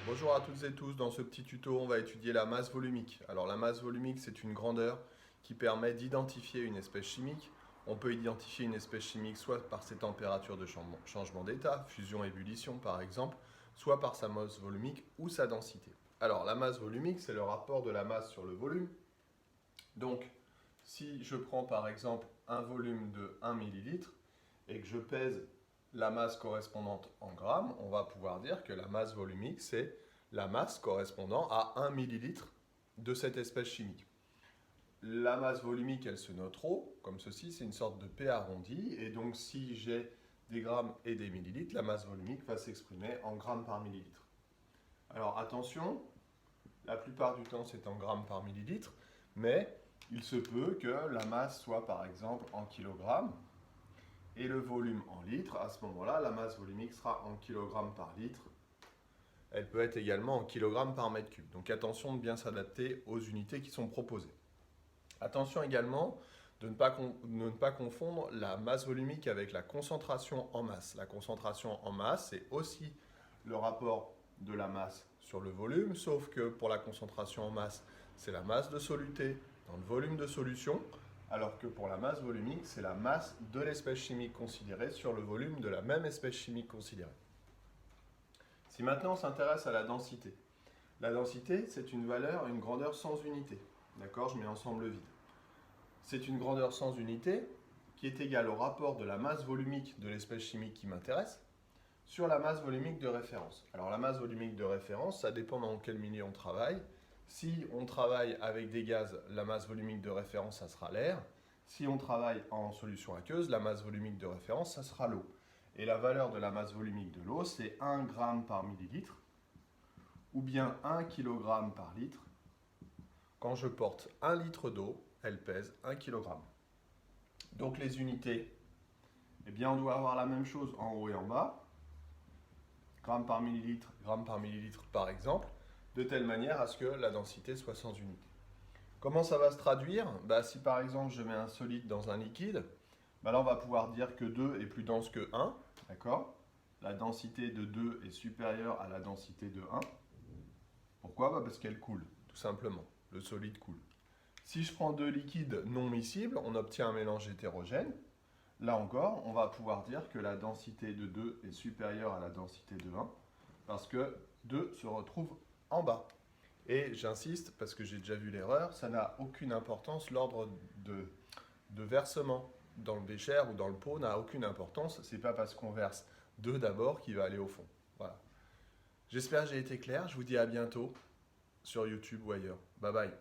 Bonjour à toutes et tous, dans ce petit tuto on va étudier la masse volumique. Alors la masse volumique c'est une grandeur qui permet d'identifier une espèce chimique. On peut identifier une espèce chimique soit par ses températures de changement d'état, fusion-ébullition par exemple, soit par sa masse volumique ou sa densité. Alors la masse volumique c'est le rapport de la masse sur le volume. Donc si je prends par exemple un volume de 1 ml et que je pèse la masse correspondante en grammes, on va pouvoir dire que la masse volumique, c'est la masse correspondant à 1 millilitre de cette espèce chimique. La masse volumique, elle se note ρ, comme ceci, c'est une sorte de P arrondi, et donc si j'ai des grammes et des millilitres, la masse volumique va s'exprimer en grammes par millilitre. Alors attention, la plupart du temps c'est en grammes par millilitre, mais il se peut que la masse soit par exemple en kilogrammes, et le volume en litres. À ce moment-là, la masse volumique sera en kilogrammes par litre. Elle peut être également en kilogrammes par mètre cube. Donc attention de bien s'adapter aux unités qui sont proposées. Attention également de ne pas confondre la masse volumique avec la concentration en masse. La concentration en masse, c'est aussi le rapport de la masse sur le volume, sauf que pour la concentration en masse, c'est la masse de soluté dans le volume de solution, alors que pour la masse volumique, c'est la masse de l'espèce chimique considérée sur le volume de la même espèce chimique considérée. Si maintenant on s'intéresse à la densité, c'est une valeur, une grandeur sans unité. D'accord, je mets ensemble le vide. C'est une grandeur sans unité qui est égale au rapport de la masse volumique de l'espèce chimique qui m'intéresse sur la masse volumique de référence. Alors la masse volumique de référence, ça dépend dans quel milieu on travaille. Si on travaille avec des gaz, la masse volumique de référence, ça sera l'air. Si on travaille en solution aqueuse, la masse volumique de référence, ça sera l'eau. Et la valeur de la masse volumique de l'eau, c'est 1 g par millilitre, ou bien 1 kg par litre. Quand je porte 1 litre d'eau, elle pèse 1 kg. Donc les unités, eh bien on doit avoir la même chose en haut et en bas. Grammes par millilitre par exemple, de telle manière à ce que la densité soit sans unité. Comment ça va se traduire? Si par exemple je mets un solide dans un liquide, là on va pouvoir dire que 2 est plus dense que 1, d'accord? La densité de 2 est supérieure à la densité de 1. Pourquoi? Parce qu'elle coule, tout simplement. Le solide coule. Si je prends deux liquides non miscibles, on obtient un mélange hétérogène. Là encore, on va pouvoir dire que la densité de 2 est supérieure à la densité de 1 parce que 2 se retrouve en bas. Et j'insiste, parce que j'ai déjà vu l'erreur, ça n'a aucune importance, l'ordre de versement dans le bécher ou dans le pot n'a aucune importance. Ce n'est pas parce qu'on verse 2 d'abord qu'il va aller au fond. Voilà. J'espère que j'ai été clair, je vous dis à bientôt sur YouTube ou ailleurs. Bye bye.